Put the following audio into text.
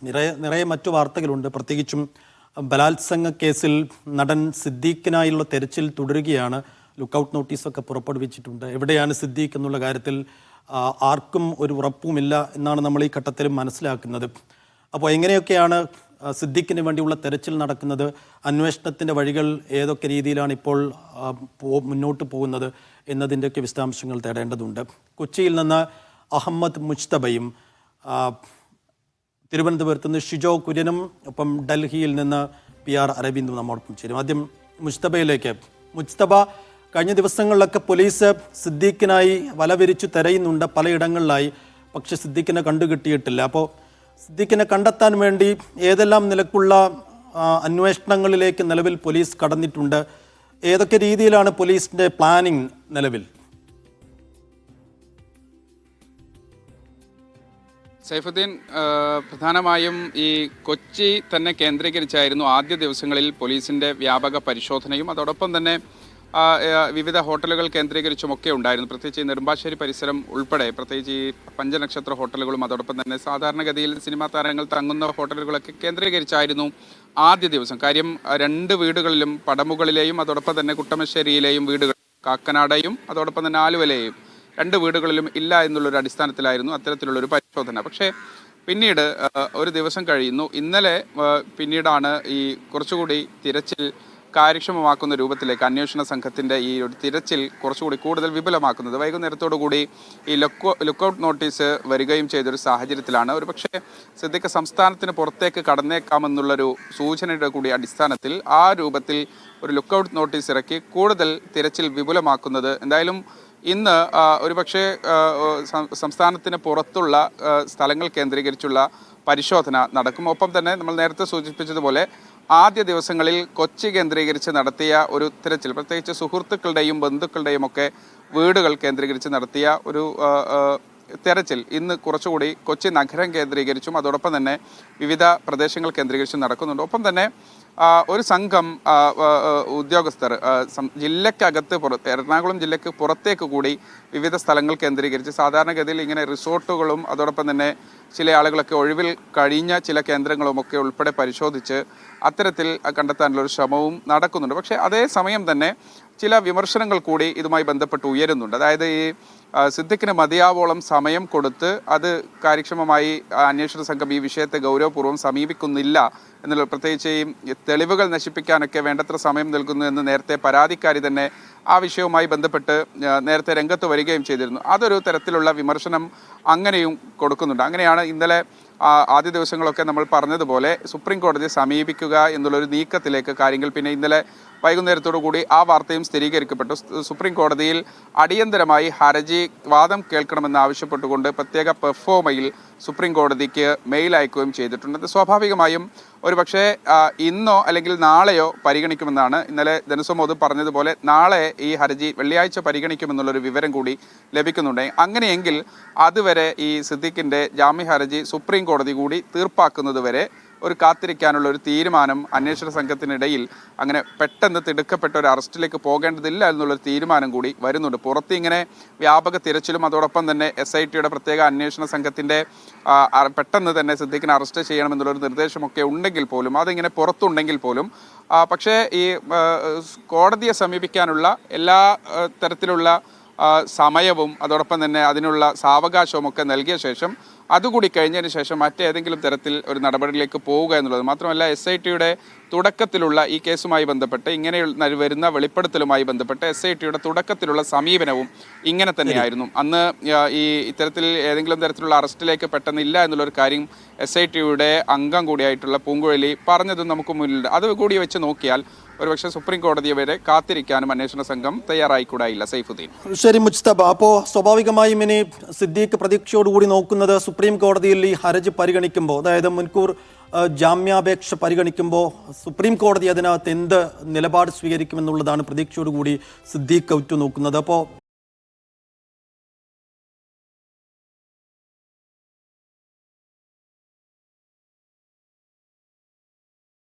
നിറയെ മറ്റു വാർത്തകളുണ്ട്. പ്രത്യേകിച്ചും ബലാത്സംഗ കേസിൽ നടൻ സിദ്ദീഖിനായുള്ള തെരച്ചിൽ തുടരുകയാണ്. ലുക്കൌട്ട് നോട്ടീസൊക്കെ പുറപ്പെടുവിച്ചിട്ടുണ്ട്. എവിടെയാണ് സിദ്ദീഖ് എന്നുള്ള കാര്യത്തിൽ ആർക്കും ഒരു ഉറപ്പുമില്ല എന്നാണ് നമ്മൾ ഈ ഘട്ടത്തിലും മനസ്സിലാക്കുന്നത്. അപ്പോൾ എങ്ങനെയൊക്കെയാണ് സിദ്ദീഖിന് വേണ്ടിയുള്ള തെരച്ചിൽ നടക്കുന്നത്? അന്വേഷണത്തിൻ്റെ വഴികൾ ഏതൊക്കെ രീതിയിലാണ് ഇപ്പോൾ മുന്നോട്ട് പോകുന്നത് എന്നതിൻ്റെയൊക്കെ വിശദാംശങ്ങൾ തേടേണ്ടതുണ്ട്. കൊച്ചിയിൽ നിന്ന് അഹമ്മദ് മുജ്തബയും, തിരുവനന്തപുരത്ത് നിന്ന് ഷിജോ കുര്യനും, ഒപ്പം ഡൽഹിയിൽ നിന്ന് PR അരവിന്ദും നമ്മോടൊപ്പം ചേരും. ആദ്യം മുജ്തബയിലേക്ക്. മുജ്തബ, കഴിഞ്ഞ ദിവസങ്ങളിലൊക്കെ പോലീസ് സിദ്ദീഖിനായി വലവിരിച്ചു തെരയുന്നുണ്ട് പലയിടങ്ങളിലായി, പക്ഷെ സിദ്ദീഖിനെ കണ്ടുകിട്ടിയിട്ടില്ല. അപ്പോൾ സിദ്ദീഖിനെ കണ്ടെത്താൻ വേണ്ടി ഏതെല്ലാം നിലക്കുള്ള അന്വേഷണങ്ങളിലേക്ക് നിലവിൽ പോലീസ് കടന്നിട്ടുണ്ട്? ഏതൊക്കെ രീതിയിലാണ് പോലീസിൻ്റെ പ്ലാനിങ് നിലവിൽ? സൈഫുദ്ദീൻ, പ്രധാനമായും ഈ കൊച്ചി തന്നെ കേന്ദ്രീകരിച്ചായിരുന്നു ആദ്യ ദിവസങ്ങളിൽ പോലീസിൻ്റെ വ്യാപക പരിശോധനയും അതോടൊപ്പം തന്നെ വിവിധ ഹോട്ടലുകൾ കേന്ദ്രീകരിച്ചുമൊക്കെ ഉണ്ടായിരുന്നു. പ്രത്യേകിച്ച് ഈ നെടുമ്പാശ്ശേരി പരിസരം ഉൾപ്പെടെ, പ്രത്യേകിച്ച് ഈ പഞ്ചനക്ഷത്ര ഹോട്ടലുകളും അതോടൊപ്പം തന്നെ സാധാരണഗതിയിൽ സിനിമാ താരങ്ങൾ തങ്ങുന്ന ഹോട്ടലുകളൊക്കെ കേന്ദ്രീകരിച്ചായിരുന്നു ആദ്യ ദിവസം. കാര്യം, 2 വീടുകളിലും, പടമുകളിലെയും അതോടൊപ്പം തന്നെ കുട്ടമശ്ശേരിയിലെയും വീടുകൾ, കാക്കനാടയും അതോടൊപ്പം തന്നെ ആലുവലെയും 2 വീടുകളിലും ഇല്ല എന്നുള്ളൊരു അടിസ്ഥാനത്തിലായിരുന്നു അത്തരത്തിലുള്ളൊരു പരിശോധന. പക്ഷേ പിന്നീട് ഒരു ദിവസം കഴിയുന്നു. ഇന്നലെ പിന്നീടാണ് ഈ കുറച്ചുകൂടി തിരച്ചിൽ കാര്യക്ഷമമാക്കുന്ന രൂപത്തിലേക്ക് അന്വേഷണ സംഘത്തിൻ്റെ ഈ ഒരു തിരച്ചിൽ കുറച്ചുകൂടി കൂടുതൽ വിപുലമാക്കുന്നത്. വൈകുന്നേരത്തോടുകൂടി ഈ ലുക്കൌട്ട് നോട്ടീസ് വരികയും ചെയ്തൊരു സാഹചര്യത്തിലാണ് ഒരുപക്ഷെ സിദ്ദീഖ് സംസ്ഥാനത്തിന് പുറത്തേക്ക് കടന്നേക്കാമെന്നുള്ളൊരു സൂചനയുടെ കൂടി അടിസ്ഥാനത്തിൽ ആ രൂപത്തിൽ ഒരു ലുക്കൌട്ട് നോട്ടീസ് ഇറക്കി കൂടുതൽ തിരച്ചിൽ വിപുലമാക്കുന്നത്. എന്തായാലും ഇന്ന് ഒരുപക്ഷെ സംസ്ഥാനത്തിന് പുറത്തുള്ള സ്ഥലങ്ങൾ കേന്ദ്രീകരിച്ചുള്ള പരിശോധന നടക്കും. ഒപ്പം തന്നെ നമ്മൾ നേരത്തെ സൂചിപ്പിച്ചതുപോലെ ആദ്യ ദിവസങ്ങളിൽ കൊച്ചി കേന്ദ്രീകരിച്ച് നടത്തിയ ഒരു തിരച്ചിൽ, പ്രത്യേകിച്ച് സുഹൃത്തുക്കളുടെയും ബന്ധുക്കളുടെയും ഒക്കെ വീടുകൾ കേന്ദ്രീകരിച്ച് നടത്തിയ ഒരു തെരച്ചിൽ ഇന്ന് കുറച്ചുകൂടി കൊച്ചി നഗരം കേന്ദ്രീകരിച്ചും അതോടൊപ്പം തന്നെ വിവിധ പ്രദേശങ്ങൾ കേന്ദ്രീകരിച്ചും നടക്കുന്നുണ്ട്. ഒപ്പം തന്നെ ഒരു സംഘം ഉദ്യോഗസ്ഥർ ജില്ലക്കകത്ത് എറണാകുളം ജില്ലയ്ക്ക് പുറത്തേക്ക് കൂടി വിവിധ സ്ഥലങ്ങൾ കേന്ദ്രീകരിച്ച്, സാധാരണഗതിയിൽ ഇങ്ങനെ റിസോർട്ടുകളും അതോടൊപ്പം തന്നെ ചില ആളുകളൊക്കെ ഒഴിവിൽ കഴിഞ്ഞ ചില കേന്ദ്രങ്ങളുമൊക്കെ ഉൾപ്പെടെ പരിശോധിച്ച് അത്തരത്തിൽ കണ്ടെത്താനുള്ളൊരു ശ്രമവും നടക്കുന്നുണ്ട്. പക്ഷേ അതേസമയം തന്നെ ചില വിമർശനങ്ങൾ കൂടി ഇതുമായി ബന്ധപ്പെട്ട് ഉയരുന്നുണ്ട്. അതായത് ഈ സിദ്ദീഖിന് മതിയാവോളം സമയം കൊടുത്ത് അത് കാര്യക്ഷമമായി അന്വേഷണ സംഘം ഈ വിഷയത്തെ ഗൗരവപൂർവ്വം സമീപിക്കുന്നില്ല എന്നുള്ള, പ്രത്യേകിച്ച് ഈ തെളിവുകൾ നശിപ്പിക്കാനൊക്കെ വേണ്ടത്ര സമയം നൽകുന്നു എന്ന് നേരത്തെ പരാതിക്കാരി തന്നെ ആ വിഷയവുമായി ബന്ധപ്പെട്ട് നേരത്തെ രംഗത്ത് വരികയും ചെയ്തിരുന്നു. അതൊരു തരത്തിലുള്ള വിമർശനം അങ്ങനെയും കൊടുക്കുന്നുണ്ട്. അങ്ങനെയാണ് ഇന്നലെ ആദ്യ ദിവസങ്ങളൊക്കെ നമ്മൾ പറഞ്ഞതുപോലെ സുപ്രീം കോടതിയെ സമീപിക്കുക എന്നുള്ളൊരു നീക്കത്തിലേക്ക് കാര്യങ്ങൾ, പിന്നെ ഇന്നലെ വൈകുന്നേരത്തോടു കൂടി ആ വാർത്തയും സ്ഥിരീകരിക്കപ്പെട്ടു. സുപ്രീം കോടതിയിൽ അടിയന്തരമായി ഹർജി വാദം കേൾക്കണമെന്ന് ആവശ്യപ്പെട്ടുകൊണ്ട് പ്രത്യേക പെർഫോമയിൽ സുപ്രീം കോടതിക്ക് മെയിൽ അയക്കുകയും ചെയ്തിട്ടുണ്ട്. സ്വാഭാവികമായും ഒരുപക്ഷെ ഇന്നോ അല്ലെങ്കിൽ നാളെയോ പരിഗണിക്കുമെന്നാണ് ഇന്നലെ ധനസ്വമോദ് പറഞ്ഞതുപോലെ. നാളെ ഈ ഹർജി വെള്ളിയാഴ്ച പരിഗണിക്കുമെന്നുള്ളൊരു വിവരം കൂടി ലഭിക്കുന്നുണ്ട്. അങ്ങനെയെങ്കിൽ അതുവരെ ഈ സിദ്ദീഖിൻ്റെ ജാമ്യ ഹർജി സുപ്രീം കോടതി കൂടി തീർപ്പാക്കുന്നതുവരെ ഒരു കാത്തിരിക്കാനുള്ള ഒരു തീരുമാനം അന്വേഷണ സംഘത്തിനിടയിൽ, അങ്ങനെ പെട്ടെന്ന് തിടുക്കപ്പെട്ട ഒരു അറസ്റ്റിലേക്ക് പോകേണ്ടതില്ല എന്നുള്ളൊരു തീരുമാനം കൂടി വരുന്നുണ്ട്. പുറത്ത് ഇങ്ങനെ വ്യാപക തിരച്ചിലും അതോടൊപ്പം തന്നെ SITയുടെ പ്രത്യേക അന്വേഷണ സംഘത്തിൻ്റെ പെട്ടെന്ന് തന്നെ സിദ്ദീഖിനെ അറസ്റ്റ് ചെയ്യണമെന്നുള്ളൊരു നിർദ്ദേശമൊക്കെ ഉണ്ടെങ്കിൽ പോലും, അതിങ്ങനെ പുറത്തുണ്ടെങ്കിൽ പോലും, പക്ഷേ ഈ കോടതിയെ സമീപിക്കാനുള്ള എല്ലാ തരത്തിലുള്ള സമയവും അതോടൊപ്പം തന്നെ അതിനുള്ള സാവകാശവും ഒക്കെ നൽകിയ ശേഷം, അതുകൂടി കഴിഞ്ഞതിന് ശേഷം മറ്റേതെങ്കിലും തരത്തിൽ ഒരു നടപടിയിലേക്ക് പോവുക എന്നുള്ളത്. മാത്രമല്ല SITയുടെ തുടക്കത്തിലുള്ള ഈ കേസുമായി ബന്ധപ്പെട്ട്, ഇങ്ങനെ വരുന്ന വെളിപ്പെടുത്തലുമായി ബന്ധപ്പെട്ട് SITയുടെ തുടക്കത്തിലുള്ള സമീപനവും ഇങ്ങനെ തന്നെയായിരുന്നു. അന്ന് ഈ ഇത്തരത്തിൽ ഏതെങ്കിലും തരത്തിലുള്ള അറസ്റ്റിലേക്ക് പെട്ടെന്നില്ല എന്നുള്ളൊരു കാര്യം SITയുടെ അംഗം കൂടിയായിട്ടുള്ള പൂങ്കുഴലി പറഞ്ഞതും നമുക്ക് മുന്നിലുണ്ട്. അതുകൂടി വെച്ച് നോക്കിയാൽ ഒരുപക്ഷെ സുപ്രീം കോടതിയെ വരെ കാത്തിരിക്കാനും അന്വേഷണ സംഘം തയ്യാറായിക്കൂടായില്ല. സൈഫുദ്ദീൻ. ശരി മുജ്തബ, അപ്പോൾ സ്വാഭാവികമായും ഇനി സിദ്ദീഖ് പ്രതീക്ഷയോടുകൂടി നോക്കുന്നത് സുപ്രീം കോടതിയിൽ ഈ ഹർജി പരിഗണിക്കുമ്പോൾ, അതായത് മുൻകൂർ ജാമ്യാപേക്ഷ പരിഗണിക്കുമ്പോൾ സുപ്രീം കോടതി അതിനകത്ത് എന്ത് നിലപാട് സ്വീകരിക്കുമെന്നുള്ളതാണ് പ്രതീക്ഷയോടുകൂടി സിദ്ദീഖ് ഉറ്റുനോക്കുന്നത്. അപ്പോൾ